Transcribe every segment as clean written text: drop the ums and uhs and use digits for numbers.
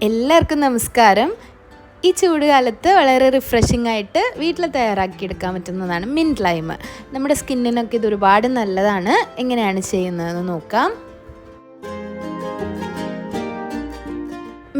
എല്ലാവർക്കും നമസ്കാരം. ഈ ചൂടുകാലത്ത് വളരെ റിഫ്രഷിംഗ് ആയിട്ട് വീട്ടിൽ തയ്യാറാക്കിയെടുക്കാൻ പറ്റുന്നതാണ് മിൻറ്റ് ലൈം. നമ്മുടെ സ്കിന്നിനൊക്കെ ഇത് ഒരുപാട് നല്ലതാണ്. എങ്ങനെയാണ് ചെയ്യുന്നതെന്ന് നോക്കാം.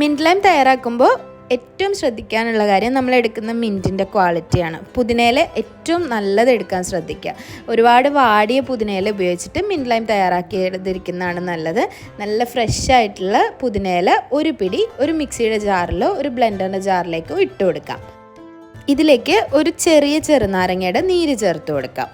മിൻറ്റ് ലൈം തയ്യാറാക്കുമ്പോൾ ഏറ്റവും ശ്രദ്ധിക്കാനുള്ള കാര്യം നമ്മൾ എടുക്കുന്ന മിൻറ്റിൻ്റെ ക്വാളിറ്റിയാണ്. പുതിനയില ഏറ്റവും നല്ലത് എടുക്കാൻ ശ്രദ്ധിക്കുക. ഒരുപാട് വാടിയ പുതിനയില ഉപയോഗിച്ചിട്ട് മിൻറ്റ് ലൈം തയ്യാറാക്കിയെടുത്തിരിക്കുന്നതാണ് നല്ലത്. നല്ല ഫ്രഷ് ആയിട്ടുള്ള പുതിനയില ഒരു പിടി ഒരു മിക്സിയുടെ ജാറിലോ ഒരു ബ്ലെൻഡറിൻ്റെ ജാറിലേക്കോ ഇട്ട് കൊടുക്കാം. ഇതിലേക്ക് ഒരു ചെറിയ ചെറുനാരങ്ങയുടെ നീര് ചേർത്ത് കൊടുക്കാം.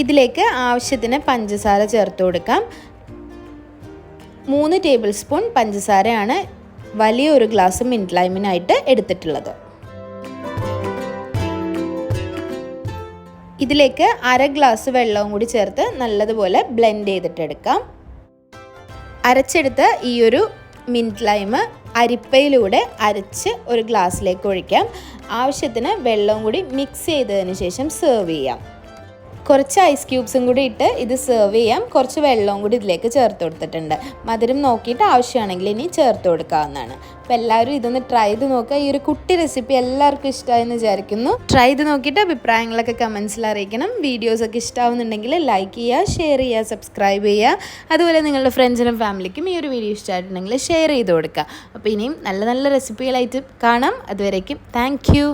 ഇതിലേക്ക് ആവശ്യത്തിന് പഞ്ചസാര ചേർത്ത് കൊടുക്കാം. 3 ടേബിൾ സ്പൂൺ പഞ്ചസാരയാണ് വലിയൊരു ഗ്ലാസ് മിൻറ്റ് ലൈമിനായിട്ട് എടുത്തിട്ടുള്ളത്. ഇതിലേക്ക് 1/2 ഗ്ലാസ് വെള്ളവും കൂടി ചേർത്ത് നല്ലതുപോലെ ബ്ലെൻഡ് ചെയ്തിട്ടെടുക്കാം. അരച്ചെടുത്ത ഈ ഒരു മിൻറ്റ് ലൈം അരിപ്പയിലൂടെ അരച്ച് ഒരു ഗ്ലാസ്സിലേക്ക് ഒഴിക്കാം. ആവശ്യത്തിന് വെള്ളവും കൂടി മിക്സ് ചെയ്തതിന് ശേഷം സെർവ് ചെയ്യാം. കുറച്ച് ഐസ് ക്യൂബ്സും കൂടി ഇട്ട് ഇത് സെർവ് ചെയ്യാം. കുറച്ച് വെള്ളവും കൂടി ഇതിലേക്ക് ചേർത്ത് കൊടുത്തിട്ടുണ്ട്. മധുരം നോക്കിയിട്ട് ആവശ്യമാണെങ്കിൽ ഇനി ചേർത്ത് കൊടുക്കാവുന്നതാണ്. അപ്പോൾ എല്ലാവരും ഇതൊന്ന് ട്രൈ ചെയ്ത് നോക്കുക. ഈ ഒരു കുട്ടി റെസിപ്പി എല്ലാവർക്കും ഇഷ്ടമായെന്ന് വിചാരിക്കുന്നു. ട്രൈ ചെയ്ത് നോക്കിയിട്ട് അഭിപ്രായങ്ങളൊക്കെ കമൻസിൽ അറിയിക്കണം. വീഡിയോസൊക്കെ ഇഷ്ടമാവുന്നുണ്ടെങ്കിൽ ലൈക്ക് ചെയ്യുക, ഷെയർ ചെയ്യുക, സബ്സ്ക്രൈബ് ചെയ്യുക. അതുപോലെ നിങ്ങളുടെ ഫ്രണ്ട്സിനും ഫാമിലിക്കും ഈ ഒരു വീഡിയോ ഇഷ്ടമായിട്ടുണ്ടെങ്കിൽ ഷെയർ ചെയ്ത് കൊടുക്കുക. അപ്പോൾ ഇനിയും നല്ല നല്ല റെസിപ്പികളായിട്ട് കാണാം. അതുവരേക്കും താങ്ക് യു.